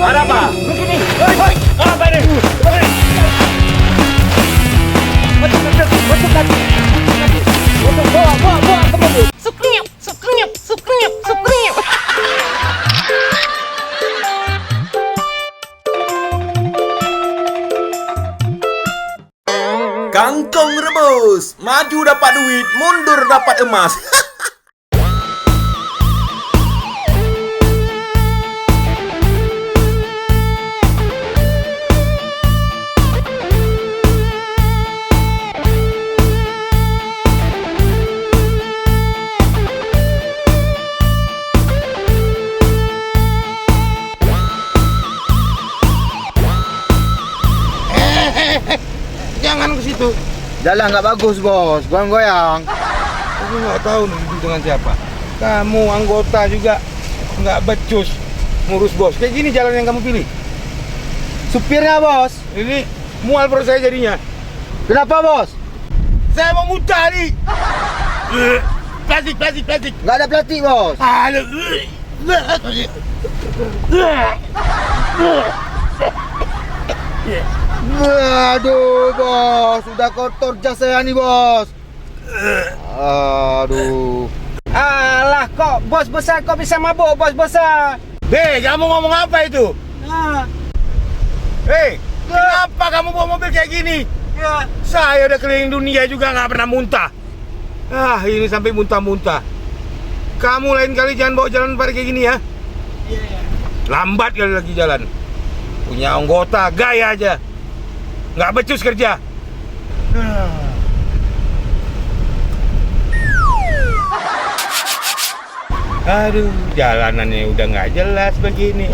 Ada apa? Begini. Hoi. Apa ini? Bawa ke mobil. Suknyuk, suknyuk, suknyuk, suknyuk. Kangkung rebus, maju dapat duit, mundur dapat emas. Jangan ke situ. Jalan nggak bagus bos, goyang-goyang. Aku nggak tahu nih duduk dengan siapa. Kamu anggota juga nggak becus ngurus bos. Kayak gini jalan yang kamu pilih. Supirnya bos, Ini mual perut saya jadinya. kenapa bos? Saya mau muntah nih. Plastik. Nggak ada plastik bos. Aduh. Aduh bos, sudah kotor jas saya nih bos. Aduh. Alah kok bos besar kok bisa mabuk bos besar. Hei, kamu ngomong apa itu? Hei, kenapa kamu bawa mobil kayak gini? Saya udah keliling dunia juga nggak pernah muntah. Ini sampai muntah-muntah. Kamu lain kali jangan bawa jalan pada kayak gini ya. Lambat kali lagi jalan. Punya anggota gaya aja. Nggak becus kerja. Aduh, jalanannya udah nggak jelas begini.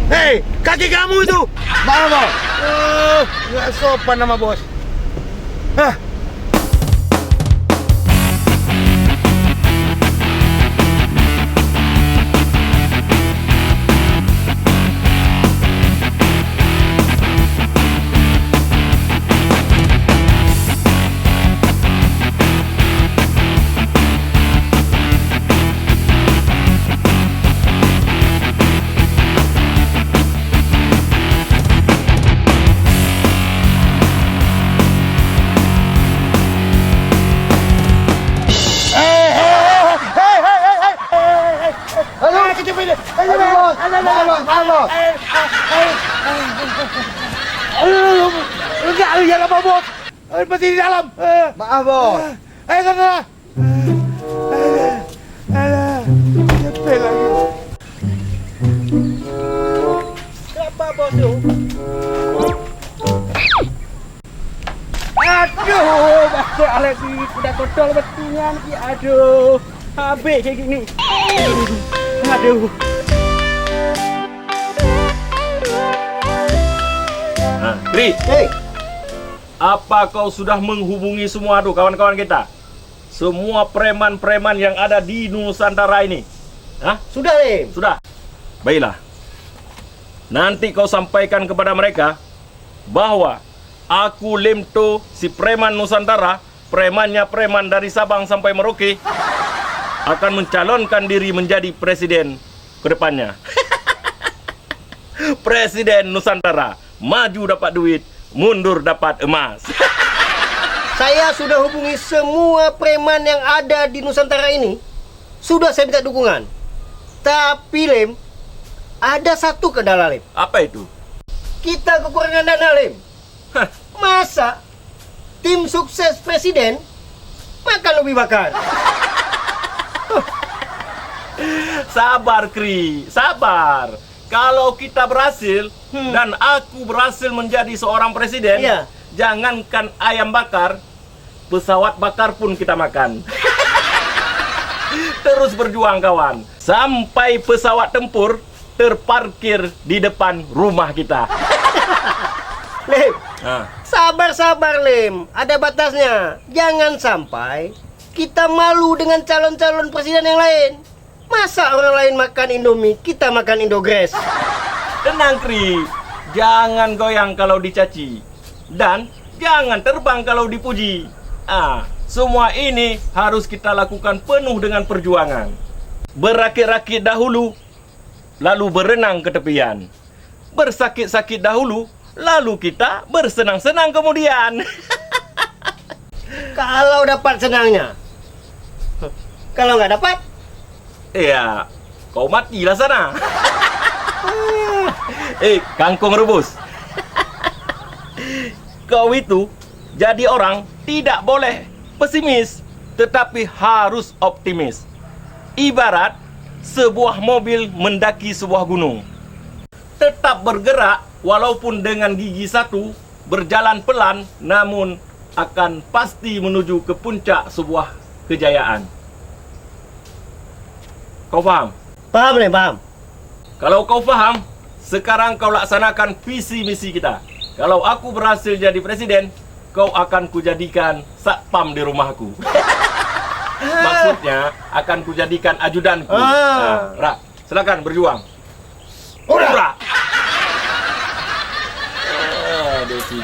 Hei, kaki kamu itu! Mana bos? Nggak sopan sama bos. Hah? Aduh bos, mana bos? Enggak, jangan apa bos. Pasti di dalam. Maaf bos. Ayo sana. Alah, capek lagi. Kenapa bos tuh? Aduh, masuk lagi udah kotor betingan ki. Aduh, habis kayak gini. Aduh. Ri, Hei, apa kau sudah menghubungi semua kawan-kawan kita? Semua preman-preman yang ada di Nusantara ini? Hah? sudah Lim. Sudah? Baiklah. Nanti kau sampaikan kepada mereka bahwa aku Lemto, si preman Nusantara, premannya preman dari Sabang sampai Merauke, akan mencalonkan diri menjadi presiden ke depannya. Presiden Nusantara, maju dapat duit, mundur dapat emas. Saya sudah hubungi semua preman yang ada di Nusantara ini. Sudah saya minta dukungan. Tapi Lem, ada satu kendala Lem. Apa itu? Kita kekurangan dana Lem. Hah, Masa tim sukses presiden makan lebih bakar? sabar Kri, sabar. Kalau kita berhasil dan aku berhasil menjadi seorang presiden, Iya. jangankan ayam bakar, pesawat bakar pun kita makan. Terus berjuang kawan, sampai pesawat tempur terparkir di depan rumah kita. Lem, Nah, sabar Lem. Ada batasnya. Jangan sampai kita malu dengan calon-calon presiden yang lain. Masa orang lain makan Indomie, kita makan Indogres? tenang Kri, jangan goyang kalau dicaci, dan jangan terbang kalau dipuji. Semua ini harus kita lakukan penuh dengan perjuangan. Berakit-rakit dahulu, lalu berenang ke tepian. Bersakit-sakit dahulu, lalu kita bersenang-senang kemudian. Kalau dapat senangnya. Kalau nggak dapat, Ya, kau matilah sana. Kangkung rebus. Kau itu jadi orang tidak boleh pesimis, tetapi harus optimis. Ibarat sebuah mobil mendaki sebuah gunung. Tetap bergerak walaupun dengan gigi satu, berjalan pelan namun akan pasti menuju ke puncak sebuah kejayaan. Kau faham? paham nih, paham. Kalau kau faham, sekarang kau laksanakan visi misi kita. Kalau aku berhasil jadi presiden, kau akan kujadikan satpam di rumahku. Maksudnya akan kujadikan ajudanku. Ra, silakan berjuang. Ura! Desi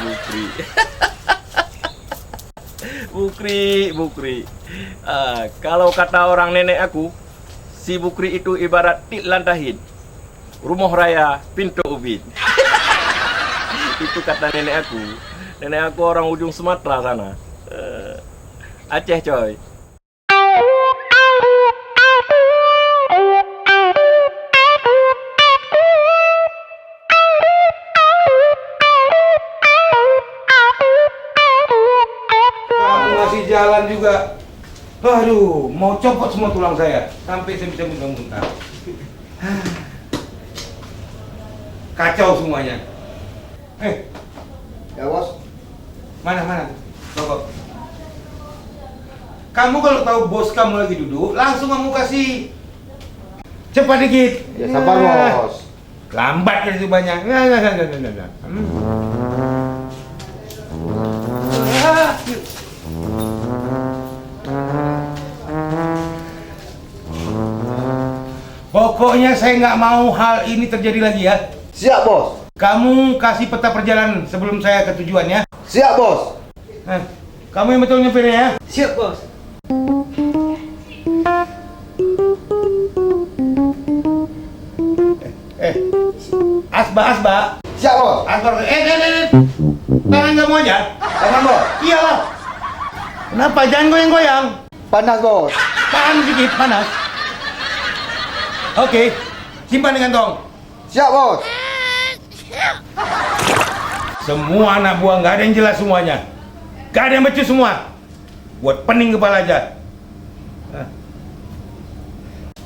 Bukri. Bukri. Kalau kata orang nenek aku, si Bukri itu ibarat Tik Lantahid, rumah raya pintu ubin. Itu kata nenek aku. Nenek aku orang ujung Sumatera sana. Aceh coy. Kamu masih jalan juga. Aduh, mau copot semua tulang saya sampai saya bisa muntah-muntah. Kacau semuanya. Ya bos. Mana? Tunggu. Kamu kalau tahu bos kamu lagi duduk, langsung kamu kasih cepat dikit. Ya sabar bos. Lambat kan itu banyak. Nah. Pokoknya saya nggak mau hal ini terjadi lagi ya. Siap bos. Kamu kasih peta perjalanan sebelum saya ke tujuan ya. Siap bos. Kamu yang betul nyopirnya ya. Siap, bos. Asba. Siap bos. Asba. Tangan kamu aja. Tangan bos. Iyalah. Kenapa? Jangan goyang-goyang. Panas bos. Tahan sedikit, panas. Oke, simpan di kantong. Siap bos. Semua anak buah nggak ada yang jelas semuanya. Nggak ada yang becus semua. Buat pening kepala aja.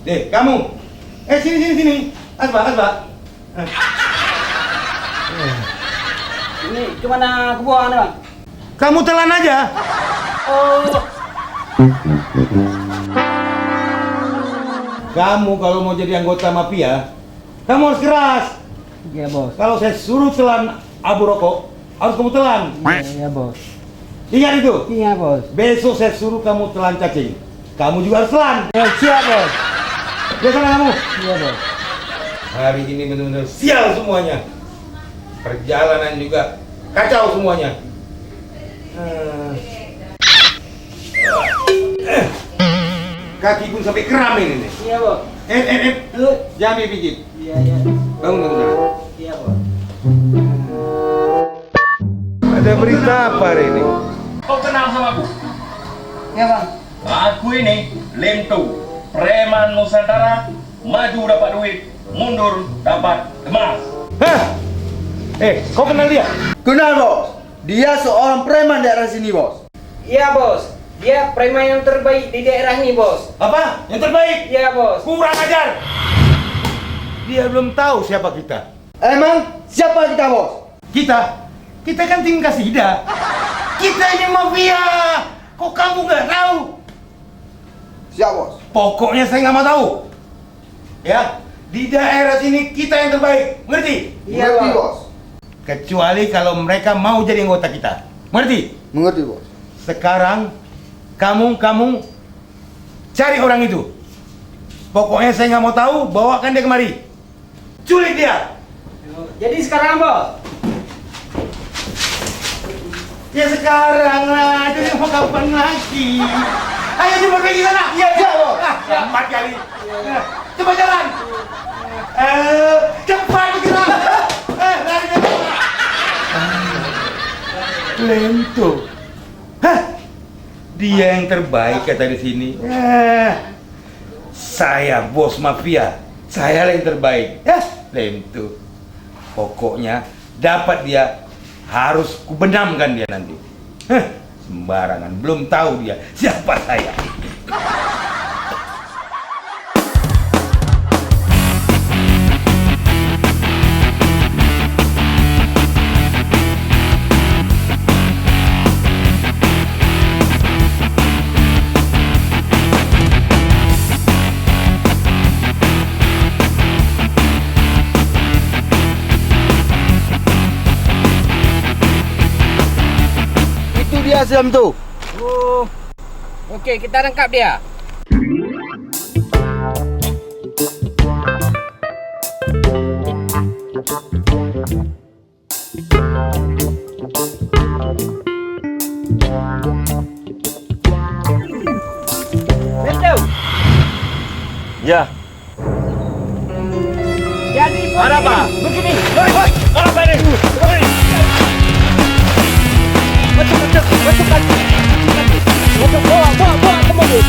Kamu. Sini. Asba. Ini kemana kebuangan bang? Kamu telan aja. Kamu kalau mau jadi anggota mafia, kamu harus keras. Iya bos. Kalau saya suruh telan abu rokok, harus kamu telan. Iya bos. Ingat itu. Iya bos. Besok saya suruh kamu telan cacing. Kamu juga harus telan. Siap bos. Biasa kamu. Iya bos. Hari ini benar-benar sial semuanya. Perjalanan juga kacau semuanya. Kaki pun sampai kram ini nih. Iya bos. Jangan dipijit. Iya. Bangun. Iya bos. Ada berita apa hari ini? Kau kenal sama aku? Iya bang. Aku ini Lemto, preman Nusantara, maju dapat duit, mundur dapat emas. Hah? Kau kenal dia? Kenal bos. Dia seorang preman daerah sini bos. Iya bos. Dia preman yang terbaik di daerah ini bos. Apa? Yang terbaik? Iya bos. Kurang ajar. Dia belum tahu siapa kita. Emang siapa kita bos? Kita kan tim Kasida. Kita ini mafia. Kok kamu nggak tahu? Siap bos. Pokoknya saya nggak mau tahu. Ya, di daerah sini kita yang terbaik. Mengerti? Iya, Mengerti Bang. bos. Kecuali kalau mereka mau jadi anggota kita. Mengerti? Mengerti bos. Sekarang kamu cari orang itu. Pokoknya saya nggak mau tahu. Bawakan dia kemari. Culik dia. Jadi sekarang bos. Ya sekarang lah. Jadi mau kapan lagi? Ayo cepat pergi sana. Iya bos. Lambat kali. Cepat jalan. Cepat bergerak. Lari ke depan. Lento. Hah? Dia yang terbaik kata di sini. Saya bos mafia. Saya yang terbaik. Lento. Pokoknya dapat dia, harus kubenamkan dia nanti. Sembarangan, belum tahu dia siapa saya. Itu dia Sam tu. Oh. Okey, kita tangkap dia. Betul. Ya. Jadi Ada apa? begini. Apa ini? Betul, bawa ke mobil,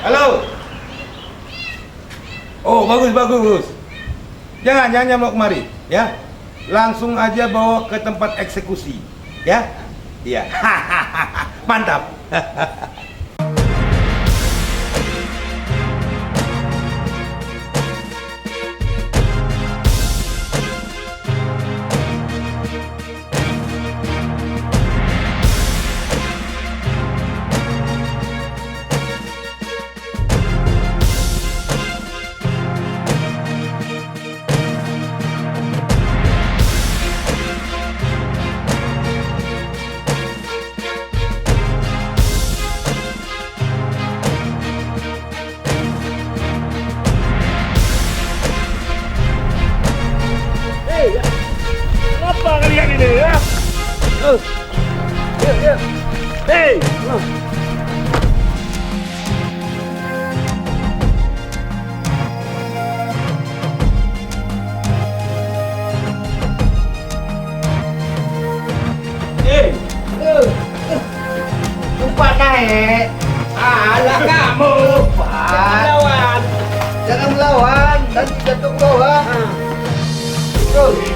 Halo. Oh, bagus. Jangan bawa kemari, ya. Langsung aja bawa ke tempat eksekusi, ya. Iya. Mantap. Apa kalian ini ya? Hei! Lupa naik. Alah kamu. Jangan melawan. Jangan melawan. Nanti jatuh ke bawah. Terus.